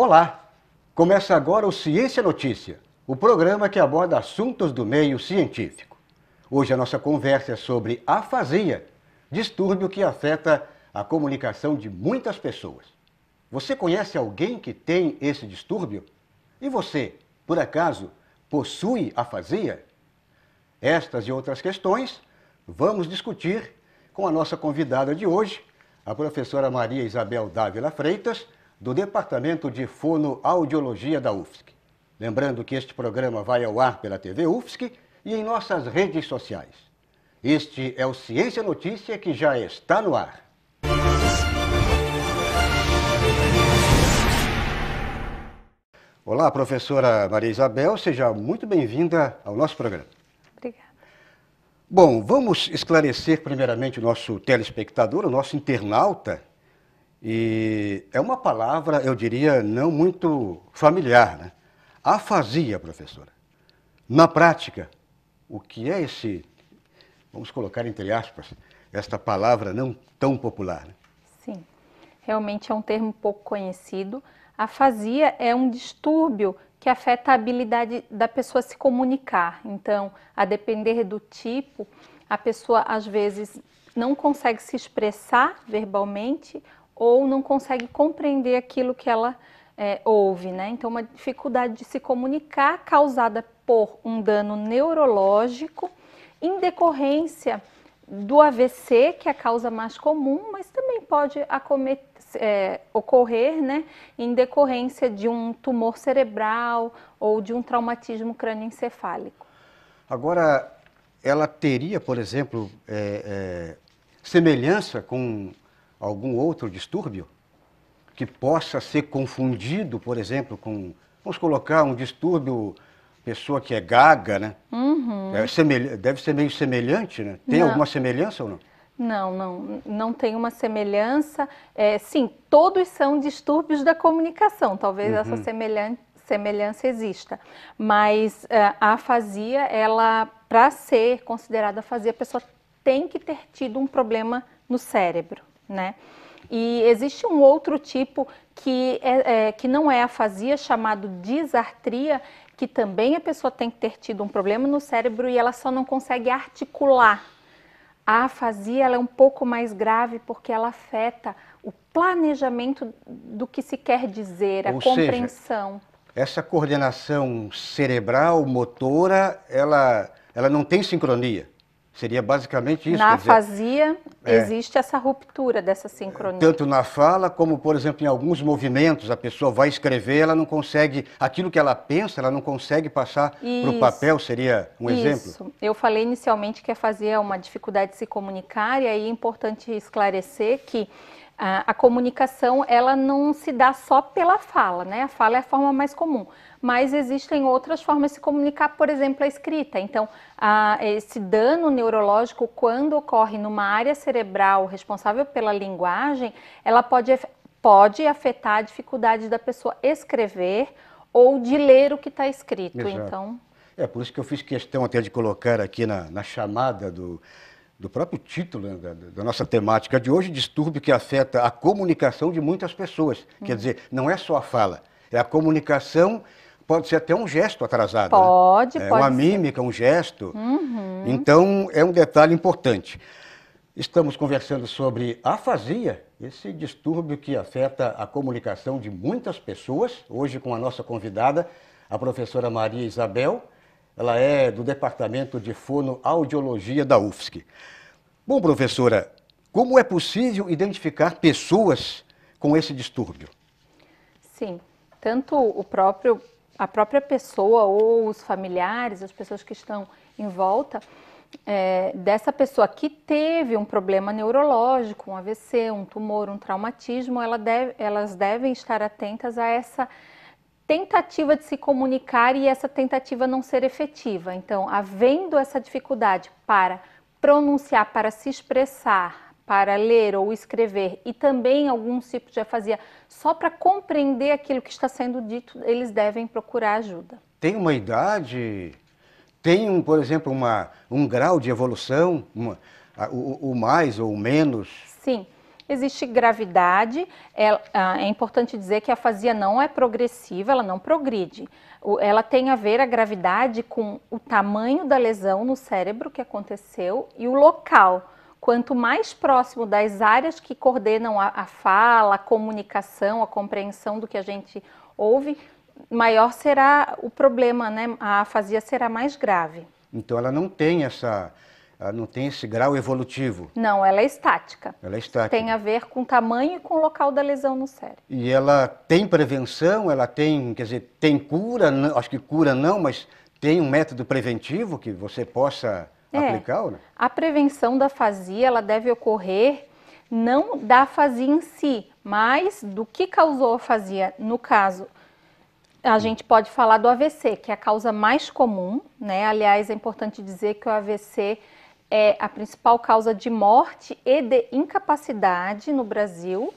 Olá! Começa agora o Ciência Notícia, o programa que aborda assuntos do meio científico. Hoje a nossa conversa é sobre afasia, distúrbio que afeta a comunicação de muitas pessoas. Você conhece alguém que tem esse distúrbio? E você, por acaso, possui afasia? Estas e outras questões vamos discutir com a nossa convidada de hoje, a professora Maria Isabel Dávila Freitas, do Departamento de Fonoaudiologia da UFSC. Lembrando que este programa vai ao ar pela TV UFSC e em nossas redes sociais. Este é o Ciência Notícia que já está no ar. Olá, professora Maria Isabel, seja muito bem-vinda ao nosso programa. Obrigada. Bom, vamos esclarecer primeiramente o nosso telespectador, o nosso internauta. E é uma palavra, eu diria, não muito familiar, né? Afasia, professora. Na prática, o que é esse, vamos colocar entre aspas, esta palavra não tão popular, né? Sim, realmente é um termo pouco conhecido. Afasia é um distúrbio que afeta a habilidade da pessoa se comunicar. Então, a depender do tipo, a pessoa às vezes não consegue se expressar verbalmente ou não consegue compreender aquilo que ela ouve, né? Então, uma dificuldade de se comunicar causada por um dano neurológico em decorrência do AVC, que é a causa mais comum, mas também pode ocorrer, né, em decorrência de um tumor cerebral ou de um traumatismo crânioencefálico. Agora, ela teria, por exemplo, semelhança com algum outro distúrbio que possa ser confundido, por exemplo, com, vamos colocar um distúrbio, pessoa que é gaga, né? Uhum. Deve ser meio semelhante, né? Tem alguma semelhança ou não? Não tem uma semelhança. Sim, todos são distúrbios da comunicação, talvez essa semelhança exista, mas a afasia, ela, para ser considerada afasia, a pessoa tem que ter tido um problema no cérebro, né? E existe um outro tipo que não é afasia, chamado disartria, que também a pessoa tem que ter tido um problema no cérebro e ela só não consegue articular. A afasia, ela é um pouco mais grave porque ela afeta o planejamento do que se quer dizer, a compreensão. Essa coordenação cerebral, motora, ela não tem sincronia. Seria basicamente isso. Na afasia existe essa ruptura dessa sincronia. Tanto na fala como, por exemplo, em alguns movimentos, a pessoa vai escrever, ela não consegue, aquilo que ela pensa, ela não consegue passar para o papel, seria um exemplo? Isso. Eu falei inicialmente que a afasia é uma dificuldade de se comunicar, e aí é importante esclarecer que a comunicação, ela não se dá só pela fala, né? A fala é a forma mais comum, mas existem outras formas de se comunicar, por exemplo, a escrita. Então, esse dano neurológico, quando ocorre numa área cerebral responsável pela linguagem, ela pode afetar a dificuldade da pessoa escrever ou de ler o que está escrito. Exato. Então, é por isso que eu fiz questão até de colocar aqui na chamada do próprio título, né, da nossa temática de hoje, distúrbio que afeta a comunicação de muitas pessoas. Quer dizer, não é só a fala, é a comunicação, pode ser até um gesto atrasado. Pode, né? pode uma ser. mímica, um gesto. Então, é um detalhe importante. Estamos conversando sobre afasia, esse distúrbio que afeta a comunicação de muitas pessoas, hoje com a nossa convidada, a professora Maria Isabel. Ela é do Departamento de Fonoaudiologia da UFSC. Bom, professora, como é possível identificar pessoas com esse distúrbio? Sim, tanto a própria pessoa ou os familiares, as pessoas que estão em volta dessa pessoa que teve um problema neurológico, um AVC, um tumor, um traumatismo, elas devem estar atentas a essa tentativa de se comunicar e essa tentativa não ser efetiva. Então, havendo essa dificuldade para pronunciar, para se expressar, para ler ou escrever, e também alguns tipos de afasia, só para compreender aquilo que está sendo dito, eles devem procurar ajuda. Tem uma idade? Tem, por exemplo, um grau de evolução? O mais ou o menos? Sim. Existe gravidade, é importante dizer que a afasia não é progressiva, ela não progride. Ela tem a ver, a gravidade, com o tamanho da lesão no cérebro que aconteceu e o local. Quanto mais próximo das áreas que coordenam a fala, a comunicação, a compreensão do que a gente ouve, maior será o problema, né? A afasia será mais grave. Então ela não tem esse grau evolutivo. Não, ela é estática. Ela é estática. Tem a ver com o tamanho e com o local da lesão no cérebro. E ela tem prevenção, ela tem, quer dizer, tem cura, não, acho que cura não, mas tem um método preventivo que você possa aplicar? Né? A prevenção da afasia, ela deve ocorrer não da afasia em si, mas do que causou a afasia. No caso, a gente pode falar do AVC, que é a causa mais comum, né? Aliás, é importante dizer que o AVC é a principal causa de morte e de incapacidade no Brasil.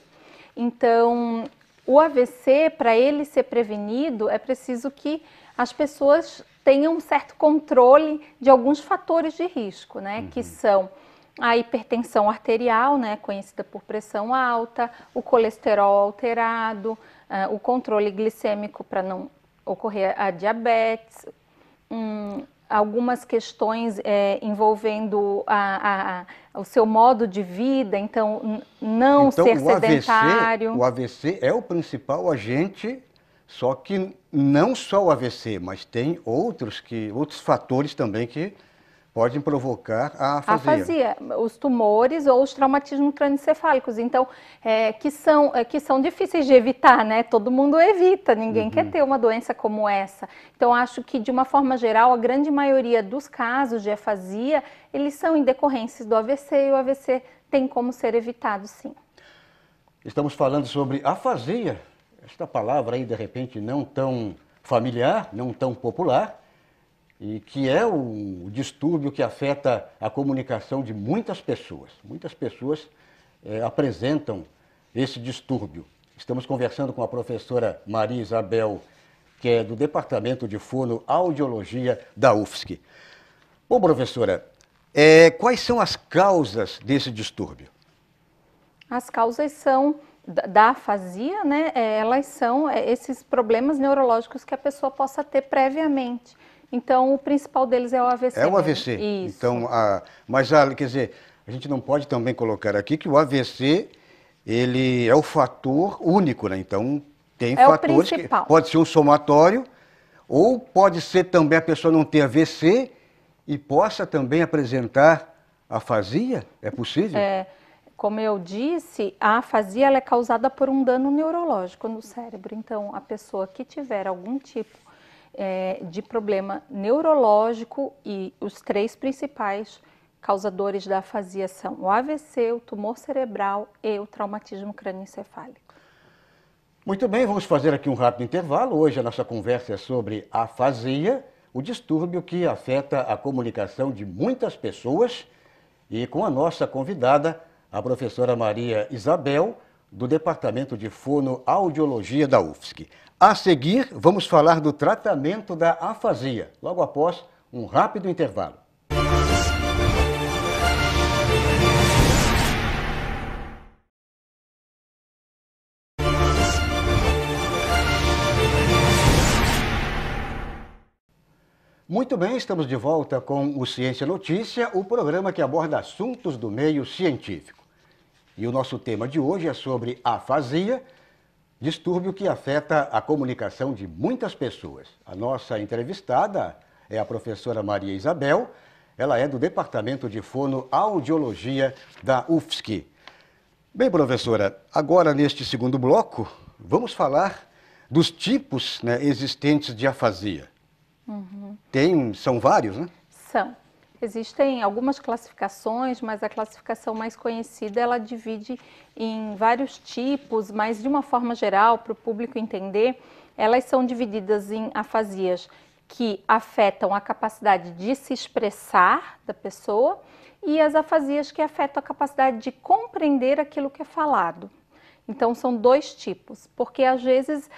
Então, o AVC, para ele ser prevenido, é preciso que as pessoas tenham um certo controle de alguns fatores de risco, né? Que são a hipertensão arterial, né? Conhecida por pressão alta, o colesterol alterado, o controle glicêmico para não ocorrer a diabetes, algumas questões envolvendo o seu modo de vida, então não ser sedentário. O AVC é o principal agente, só que não só o AVC, mas tem outros fatores também que podem provocar a afasia. Os tumores ou os traumatismos crânioencefálicos, então, que são difíceis de evitar, né? Todo mundo evita, ninguém quer ter uma doença como essa. Então, acho que, de uma forma geral, a grande maioria dos casos de afasia, eles são em decorrências do AVC e o AVC tem como ser evitado, sim. Estamos falando sobre afasia, esta palavra aí, de repente, não tão familiar, não tão popular, e que é o distúrbio que afeta a comunicação de muitas pessoas. Muitas pessoas apresentam esse distúrbio. Estamos conversando com a professora Maria Isabel, que é do Departamento de Fonoaudiologia da UFSC. Bom, professora, quais são as causas desse distúrbio? As causas são da afasia, né? Elas são esses problemas neurológicos que a pessoa possa ter previamente. Então, o principal deles é o AVC. É o AVC. Isso. Então, quer dizer, a gente não pode também colocar aqui que o AVC, ele é o fator único, né? Então, tem fatores que pode ser um somatório, ou pode ser também a pessoa não ter AVC e possa também apresentar afasia? É possível? Como eu disse, a afasia ela é causada por um dano neurológico no cérebro. Então, a pessoa que tiver algum tipo de problema neurológico, e os três principais causadores da afasia são o AVC, o tumor cerebral e o traumatismo crânioencefálico. Muito bem, vamos fazer aqui um rápido intervalo. Hoje a nossa conversa é sobre a afasia, o distúrbio que afeta a comunicação de muitas pessoas, e com a nossa convidada, a professora Maria Isabel, do Departamento de Fonoaudiologia da UFSC. A seguir, vamos falar do tratamento da afasia, logo após um rápido intervalo. Muito bem, estamos de volta com o Ciência Notícia, o programa que aborda assuntos do meio científico. E o nosso tema de hoje é sobre afasia, distúrbio que afeta a comunicação de muitas pessoas. A nossa entrevistada é a professora Maria Isabel, ela é do Departamento de Fonoaudiologia da UFSC. Bem, professora, agora neste segundo bloco, vamos falar dos tipos, né, existentes de afasia. São vários, né? São. Existem algumas classificações, mas a classificação mais conhecida, ela divide em vários tipos, mas de uma forma geral, para o público entender, elas são divididas em afasias que afetam a capacidade de se expressar da pessoa e as afasias que afetam a capacidade de compreender aquilo que é falado. Então, são dois tipos, porque às vezes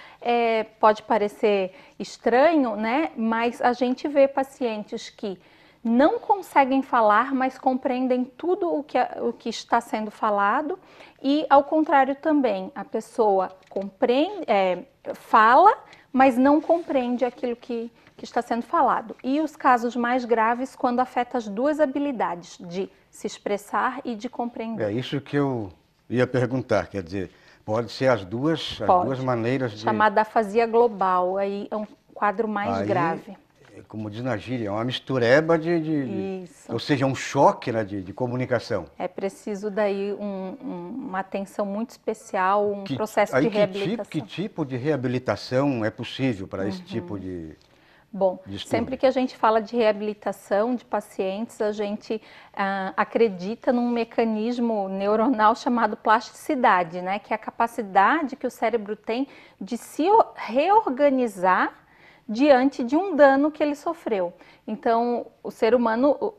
pode parecer estranho, né? Mas a gente vê pacientes que não conseguem falar, mas compreendem tudo o que está sendo falado, e ao contrário também, a pessoa compreende, fala, mas não compreende aquilo que está sendo falado. E os casos mais graves quando afeta as duas habilidades, de se expressar e de compreender. É isso que eu ia perguntar, quer dizer, pode ser as duas maneiras de... Chamada afasia global, aí é um quadro mais grave. Como diz na gíria, é uma mistureba ou seja, um choque, né, de comunicação. É preciso daí uma atenção muito especial, processo de reabilitação. Que tipo de reabilitação é possível para esse tipo de... Bom, sempre que a gente fala de reabilitação de pacientes, a gente acredita num mecanismo neuronal chamado plasticidade, né? Que é a capacidade que o cérebro tem de se reorganizar diante de um dano que ele sofreu. Então, o ser humano,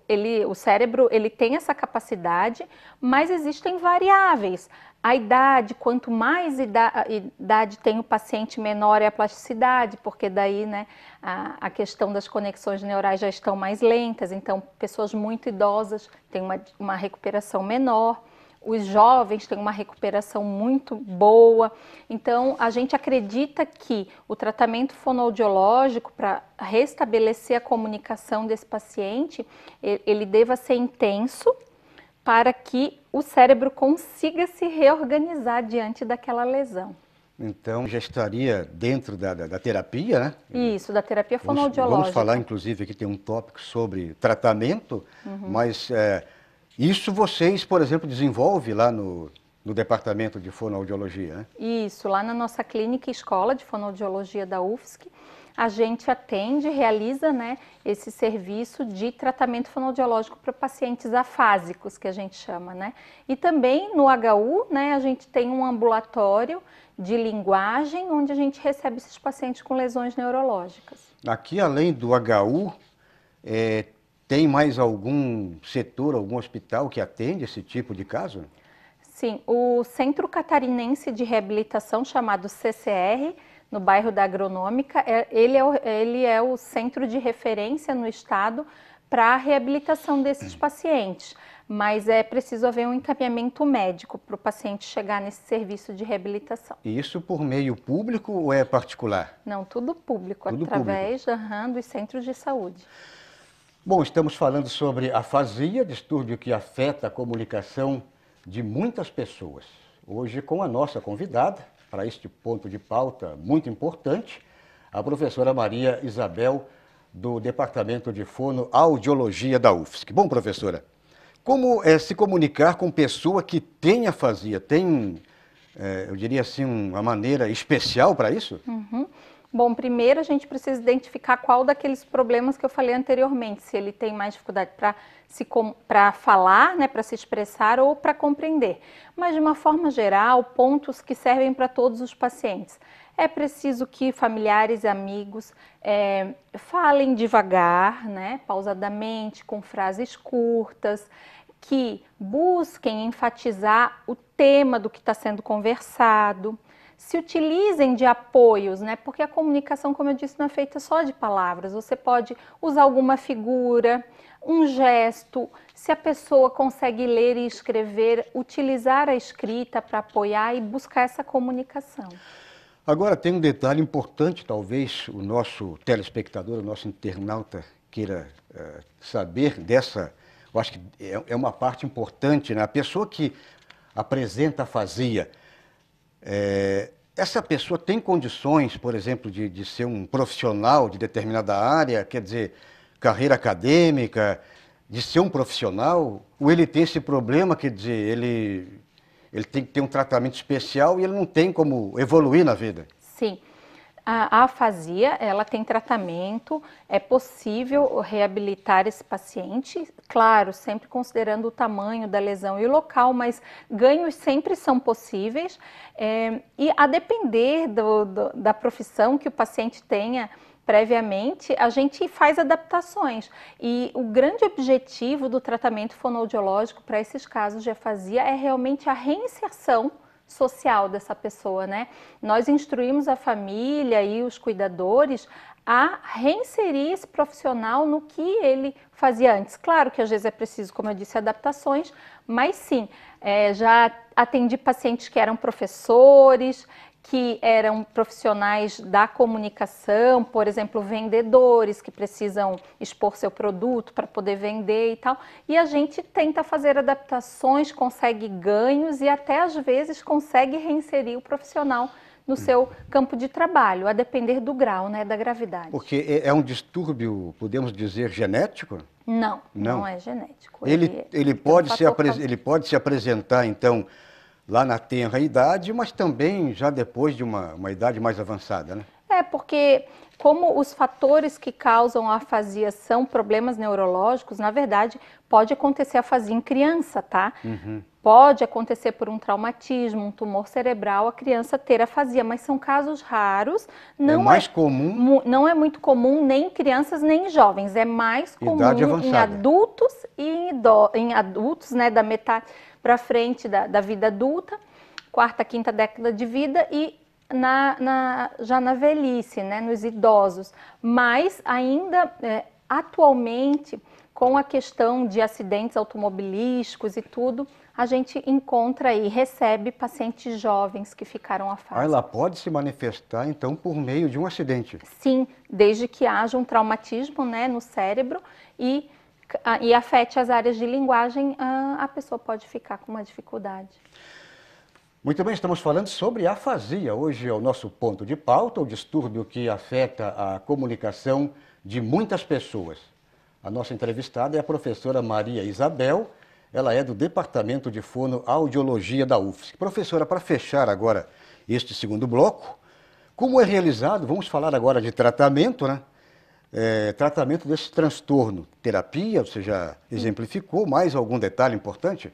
o cérebro, ele tem essa capacidade, mas existem variáveis. A idade, quanto mais idade tem o paciente, menor é a plasticidade, porque daí, né, a questão das conexões neurais já estão mais lentas, então pessoas muito idosas têm uma recuperação menor. Os jovens têm uma recuperação muito boa, então a gente acredita que o tratamento fonoaudiológico para restabelecer a comunicação desse paciente, ele deva ser intenso para que o cérebro consiga se reorganizar diante daquela lesão. Então já estaria dentro da terapia, né? Isso, da terapia fonoaudiológica. Vamos falar, inclusive, aqui tem um tópico sobre tratamento, mas... isso vocês, por exemplo, desenvolvem lá no departamento de fonoaudiologia, né? Isso, lá na nossa clínica e escola de fonoaudiologia da UFSC, a gente atende, realiza, né, esse serviço de tratamento fonoaudiológico para pacientes afásicos, que a gente chama, né? E também no HU, né, a gente tem um ambulatório de linguagem, onde a gente recebe esses pacientes com lesões neurológicas. Aqui, além do HU, tem mais algum setor, algum hospital que atende esse tipo de caso? Sim, o Centro Catarinense de Reabilitação, chamado CCR, no bairro da Agronômica, ele é o centro de referência no estado para a reabilitação desses pacientes, mas é preciso haver um encaminhamento médico para o paciente chegar nesse serviço de reabilitação. E isso por meio público ou é particular? Não, tudo público, tudo através dos centros de saúde. Bom, estamos falando sobre afasia, distúrbio que afeta a comunicação de muitas pessoas. Hoje com a nossa convidada, para este ponto de pauta muito importante, a professora Maria Isabel, do Departamento de Fonoaudiologia da UFSC. Bom, professora, como é se comunicar com pessoa que tem afasia? Tem, eu diria assim, uma maneira especial para isso? Bom, primeiro a gente precisa identificar qual daqueles problemas que eu falei anteriormente, se ele tem mais dificuldade para falar, né, para se expressar ou para compreender. Mas de uma forma geral, pontos que servem para todos os pacientes. É preciso que familiares e amigos falem devagar, né, pausadamente, com frases curtas, que busquem enfatizar o tema do que está sendo conversado. Se utilizem de apoios, né? Porque a comunicação, como eu disse, não é feita só de palavras. Você pode usar alguma figura, um gesto. Se a pessoa consegue ler e escrever, utilizar a escrita para apoiar e buscar essa comunicação. Agora tem um detalhe importante, talvez o nosso telespectador, o nosso internauta queira saber dessa. Eu acho que é uma parte importante, né? A pessoa que apresenta afasia, essa pessoa tem condições, por exemplo, de ser um profissional de determinada área, quer dizer, carreira acadêmica, de ser um profissional, ou ele tem esse problema, quer dizer, ele tem que ter um tratamento especial e ele não tem como evoluir na vida? Sim. A afasia, ela tem tratamento, é possível reabilitar esse paciente, claro, sempre considerando o tamanho da lesão e o local, mas ganhos sempre são possíveis e a depender da profissão que o paciente tenha previamente, a gente faz adaptações. E o grande objetivo do tratamento fonoaudiológico para esses casos de afasia é realmente a reinserção social dessa pessoa, né? Nós instruímos a família e os cuidadores a reinserir esse profissional no que ele fazia antes. Claro que às vezes é preciso, como eu disse, adaptações, mas sim, já atendi pacientes que eram professores, que eram profissionais da comunicação, por exemplo, vendedores que precisam expor seu produto para poder vender e tal. E a gente tenta fazer adaptações, consegue ganhos e até às vezes consegue reinserir o profissional no seu campo de trabalho, a depender do grau, né, da gravidade. Porque é um distúrbio, podemos dizer, genético? Não, não é genético. Ele pode se apresentar, então, lá na tenra idade, mas também já depois de uma idade mais avançada, né? Porque como os fatores que causam a afasia são problemas neurológicos, na verdade, pode acontecer afasia em criança, tá? Pode acontecer por um traumatismo, um tumor cerebral, a criança ter afasia, mas são casos raros. Não comum? Não é muito comum nem em crianças nem em jovens, é mais comum em adultos e em adultos, né, da metade para frente da vida adulta, quarta, quinta década de vida e já na velhice, né, nos idosos. Mas ainda atualmente, com a questão de acidentes automobilísticos e tudo, a gente encontra e recebe pacientes jovens que ficaram afásicos. Ela pode se manifestar, então, por meio de um acidente? Sim, desde que haja um traumatismo, né, no cérebro e afete as áreas de linguagem, a pessoa pode ficar com uma dificuldade. Muito bem, estamos falando sobre afasia. Hoje é o nosso ponto de pauta, o distúrbio que afeta a comunicação de muitas pessoas. A nossa entrevistada é a professora Maria Isabel, ela é do Departamento de Fonoaudiologia da UFSC. Professora, para fechar agora este segundo bloco, como é realizado, vamos falar agora de tratamento, né? Tratamento desse transtorno, terapia, você já exemplificou, mais algum detalhe importante?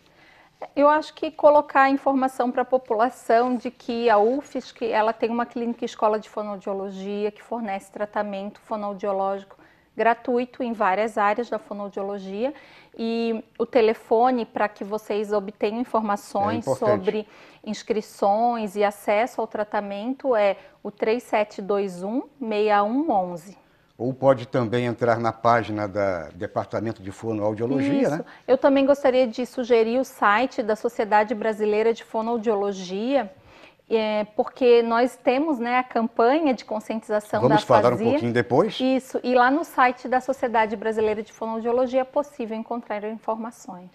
Eu acho que colocar informação para a população de que a UFSC ela tem uma clínica e escola de fonoaudiologia que fornece tratamento fonoaudiológico gratuito em várias áreas da fonoaudiologia e o telefone para que vocês obtenham informações sobre inscrições e acesso ao tratamento é o 3721-6111. Ou pode também entrar na página do Departamento de Fonoaudiologia, né? Eu também gostaria de sugerir o site da Sociedade Brasileira de Fonoaudiologia, porque nós temos, né, a campanha de conscientização da afasia. Vamos falar um pouquinho depois? Isso, e lá no site da Sociedade Brasileira de Fonoaudiologia é possível encontrar informações.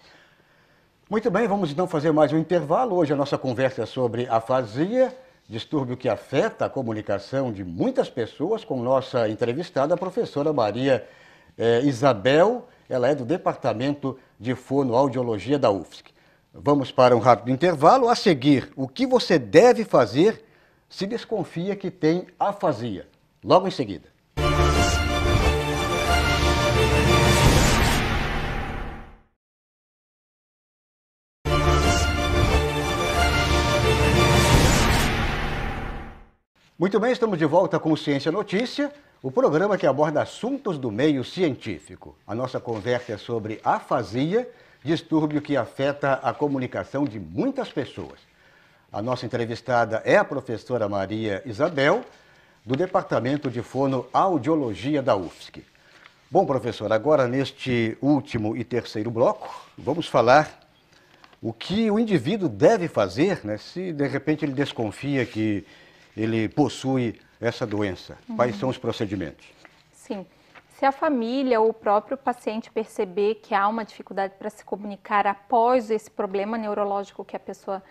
Muito bem, vamos então fazer mais um intervalo. Hoje a nossa conversa é sobre afasia, distúrbio que afeta a comunicação de muitas pessoas, com nossa entrevistada, a professora Maria Isabel, ela é do Departamento de Fonoaudiologia da UFSC. Vamos para um rápido intervalo. A seguir, o que você deve fazer se desconfia que tem afasia? Logo em seguida. Muito bem, estamos de volta com o Ciência Notícia, o programa que aborda assuntos do meio científico. A nossa conversa é sobre afasia, distúrbio que afeta a comunicação de muitas pessoas. A nossa entrevistada é a professora Maria Isabel, do Departamento de Fonoaudiologia da UFSC. Bom, professor, agora neste último e terceiro bloco, vamos falar o que o indivíduo deve fazer, né, se de repente ele desconfia que ele possui essa doença. Quais são os procedimentos? Sim. Se a família ou o próprio paciente perceber que há uma dificuldade para se comunicar após esse problema neurológico que a pessoa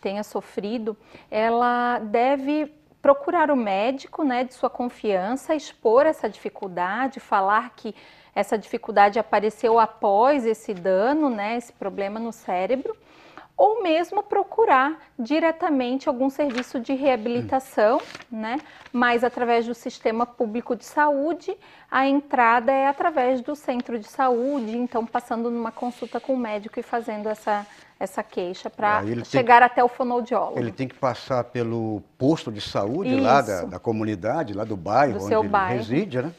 tenha sofrido, ela deve procurar o médico, né, de sua confiança, expor essa dificuldade, falar que essa dificuldade apareceu após esse dano, né, esse problema no cérebro, ou mesmo procurar diretamente algum serviço de reabilitação, né? Mas através do sistema público de saúde, a entrada é através do centro de saúde, então passando numa consulta com o médico e fazendo essa queixa para chegar até o fonoaudiólogo. Ele tem que passar pelo posto de saúde lá da comunidade, lá do bairro onde ele reside, né?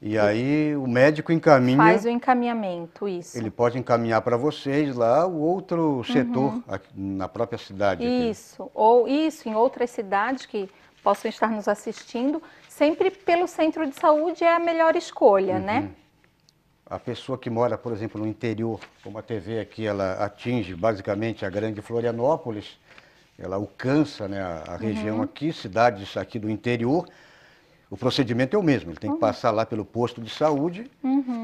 E aí o médico encaminha... Faz o encaminhamento, isso. Ele pode encaminhar para vocês lá o outro setor na própria cidade. Isso, ou isso em outras cidades que possam estar nos assistindo, sempre pelo centro de saúde é a melhor escolha, né? A pessoa que mora, por exemplo, no interior, como a TV aqui, ela atinge basicamente a grande Florianópolis, ela alcança, né, a região aqui, cidades aqui do interior, o procedimento é o mesmo, ele tem que passar lá pelo posto de saúde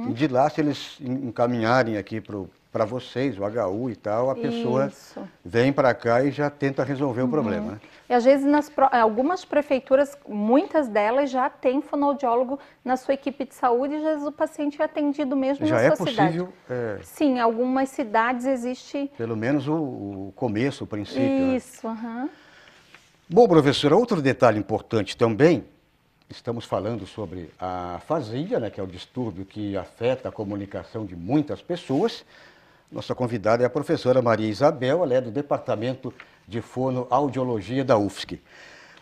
e de lá, se eles encaminharem aqui para vocês, o HU e tal, a pessoa vem para cá e já tenta resolver o problema. Né? E às vezes algumas prefeituras, muitas delas já têm fonoaudiólogo na sua equipe de saúde e às vezes o paciente é atendido mesmo já na sua cidade. Já é possível? Sim, algumas cidades existe... Pelo menos o começo, o princípio. Isso, né? Bom, professora, outro detalhe importante também, estamos falando sobre a afasia, né, que é o distúrbio que afeta a comunicação de muitas pessoas. Nossa convidada é a professora Maria Isabel, ela é do Departamento de Fonoaudiologia da UFSC.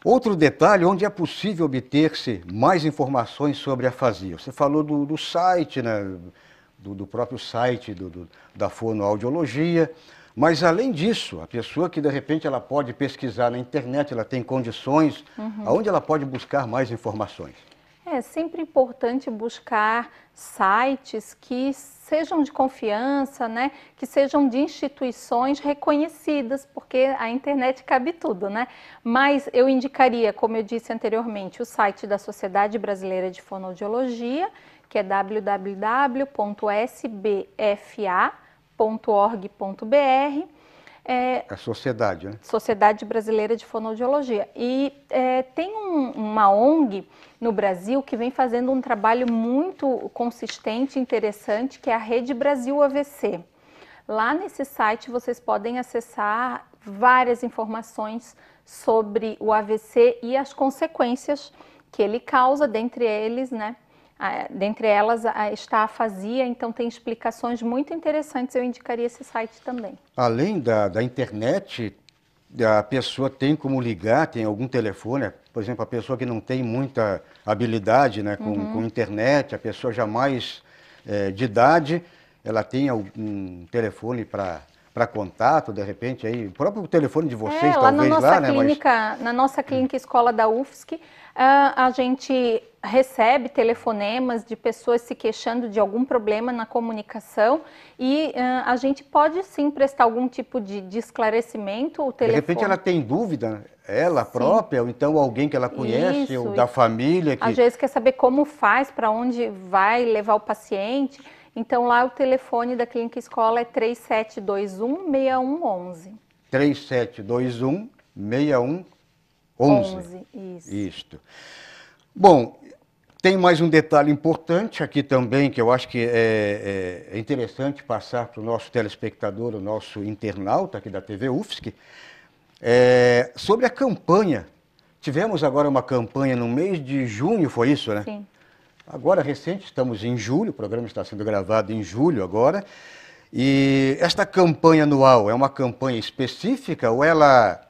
Outro detalhe, onde é possível obter-se mais informações sobre a afasia. Você falou do site, né, do próprio site da fonoaudiologia, mas além disso, a pessoa que de repente ela pode pesquisar na internet, ela tem condições, aonde ela pode buscar mais informações? É sempre importante buscar sites que sejam de confiança, né? Que sejam de instituições reconhecidas, porque a internet cabe tudo, né? Mas eu indicaria, como eu disse anteriormente, o site da Sociedade Brasileira de Fonoaudiologia, que é www.sbfa.org.br. A sociedade, né? Sociedade Brasileira de Fonoaudiologia. E tem uma ONG no Brasil que vem fazendo um trabalho muito consistente e interessante, que é a Rede Brasil AVC. Lá nesse site vocês podem acessar várias informações sobre o AVC e as consequências que ele causa, dentre eles, né? Dentre elas está a afasia, então tem explicações muito interessantes, eu indicaria esse site também. Além da internet, a pessoa tem como ligar, tem algum telefone, por exemplo, a pessoa que não tem muita habilidade, né, com internet, a pessoa já mais de idade, ela tem algum telefone para contato, de repente, aí, o próprio telefone de vocês, lá talvez na nossa lá, né? Clínica, na nossa clínica escola da UFSC, a gente recebe telefonemas de pessoas se queixando de algum problema na comunicação e a gente pode sim prestar algum tipo de esclarecimento. O telefone... De repente ela tem dúvida, ela própria, ou então alguém que ela conhece, ou da família. Às vezes quer saber como faz, para onde vai levar o paciente. Então lá o telefone da clínica escola é 3721-6111. 3721-6111. Isso. Isto. Bom, tem mais um detalhe importante aqui também, que eu acho que é interessante passar para o nosso telespectador, o nosso internauta aqui da TV UFSC, sobre a campanha. Tivemos agora uma campanha no mês de junho, foi isso, né? Sim. Agora, recente, estamos em julho, o programa está sendo gravado em julho agora, e esta campanha anual é uma campanha específica ou ela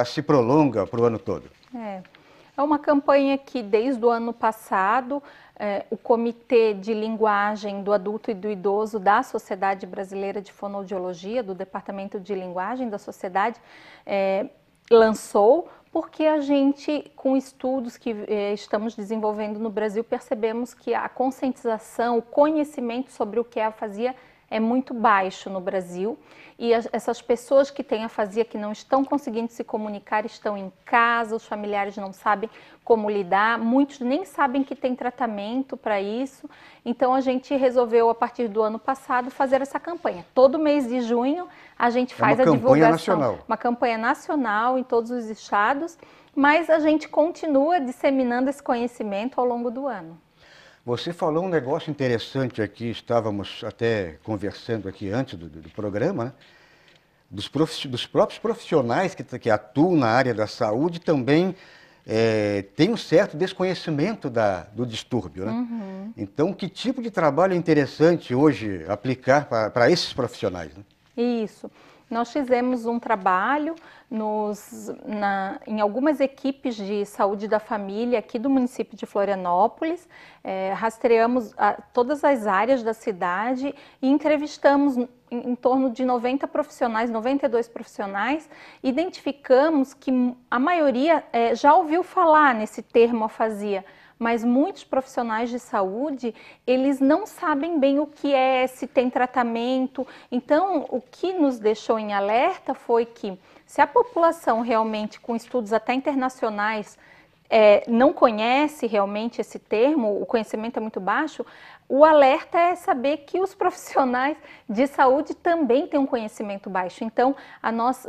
se prolonga para o ano todo? É uma campanha que desde o ano passado o Comitê de Linguagem do Adulto e do Idoso da Sociedade Brasileira de Fonoaudiologia, do Departamento de Linguagem da Sociedade, lançou, porque a gente, com estudos que estamos desenvolvendo no Brasil, percebemos que a conscientização, o conhecimento sobre o que é a afasia é muito baixo no Brasil e essas pessoas que têm afasia, que não estão conseguindo se comunicar, estão em casa, os familiares não sabem como lidar, muitos nem sabem que tem tratamento para isso. Então a gente resolveu, a partir do ano passado, fazer essa campanha. Todo mês de junho a gente faz a divulgação. Nacional. Uma campanha nacional em todos os estados, mas a gente continua disseminando esse conhecimento ao longo do ano. Você falou um negócio interessante aqui, estávamos até conversando aqui antes do programa, né? Dos próprios profissionais que atuam na área da saúde também tem um certo desconhecimento do distúrbio, né? Então, que tipo de trabalho é interessante hoje aplicar para esses profissionais, né? Isso. Nós fizemos um trabalho em algumas equipes de saúde da família aqui do município de Florianópolis, rastreamos todas as áreas da cidade e entrevistamos em torno de 90 profissionais, 92 profissionais, identificamos que a maioria já ouviu falar nesse termo afasia, mas muitos profissionais de saúde, eles não sabem bem o que é, se tem tratamento. Então, o que nos deixou em alerta foi que, se a população realmente, com estudos até internacionais, não conhece realmente esse termo, o conhecimento é muito baixo, o alerta é saber que os profissionais de saúde também têm um conhecimento baixo. Então,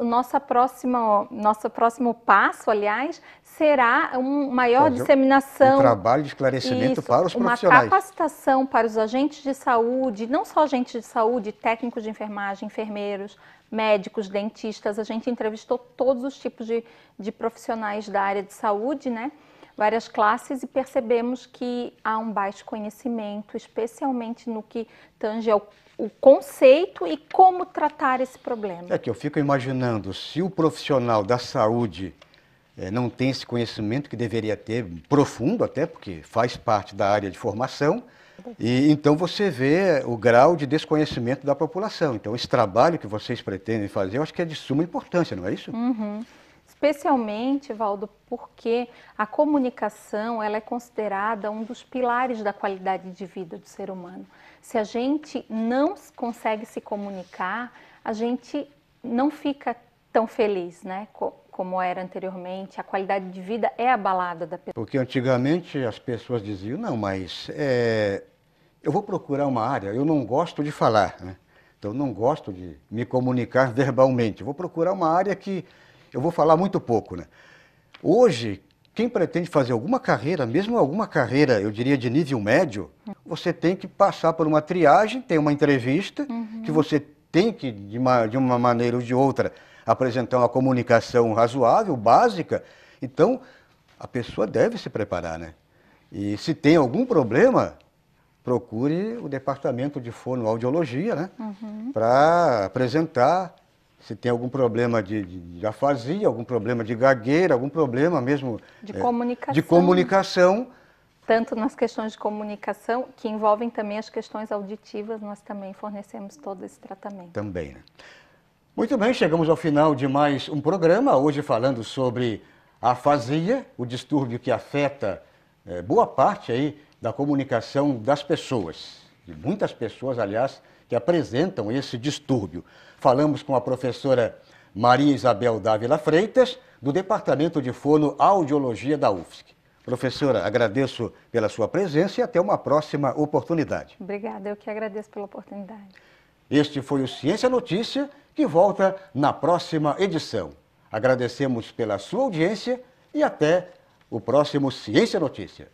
nosso próximo passo, aliás, será uma maior disseminação. Um trabalho de esclarecimento para os profissionais. Uma capacitação para os agentes de saúde, não só agentes de saúde, técnicos de enfermagem, enfermeiros, médicos, dentistas. A gente entrevistou todos os tipos de profissionais da área de saúde, né? Várias classes, e percebemos que há um baixo conhecimento, especialmente no que tange ao conceito e como tratar esse problema. É que eu fico imaginando, se o profissional da saúde não tem esse conhecimento que deveria ter, profundo até, porque faz parte da área de formação, e então você vê o grau de desconhecimento da população. Então, esse trabalho que vocês pretendem fazer, eu acho que é de suma importância, não é isso? Uhum. Especialmente, Valdo, porque a comunicação ela é considerada um dos pilares da qualidade de vida do ser humano. Se a gente não consegue se comunicar, a gente não fica tão feliz, né, como era anteriormente. A qualidade de vida é abalada da pessoa. Porque antigamente as pessoas diziam, não, mas eu vou procurar uma área, eu não gosto de falar, né? Então eu não gosto de me comunicar verbalmente, eu vou procurar uma área que eu vou falar muito pouco, né? Hoje, quem pretende fazer alguma carreira, mesmo alguma carreira, eu diria de nível médio, você tem que passar por uma triagem, tem uma entrevista, que você tem que, de uma maneira ou de outra, apresentar uma comunicação razoável, básica. Então, a pessoa deve se preparar, né? E se tem algum problema, procure o departamento de fonoaudiologia, né? Para apresentar. Se tem algum problema de afasia, algum problema de gagueira, algum problema mesmo de comunicação. Tanto nas questões de comunicação, que envolvem também as questões auditivas, nós também fornecemos todo esse tratamento. Também, né? Muito bem, chegamos ao final de mais um programa, hoje falando sobre a afasia, o distúrbio que afeta boa parte aí da comunicação das pessoas, de muitas pessoas, aliás, que apresentam esse distúrbio. Falamos com a professora Maria Isabel Dávila Freitas, do Departamento de Fonoaudiologia da UFSC. Professora, agradeço pela sua presença e até uma próxima oportunidade. Obrigada, eu que agradeço pela oportunidade. Este foi o Ciência Notícia, que volta na próxima edição. Agradecemos pela sua audiência e até o próximo Ciência Notícia.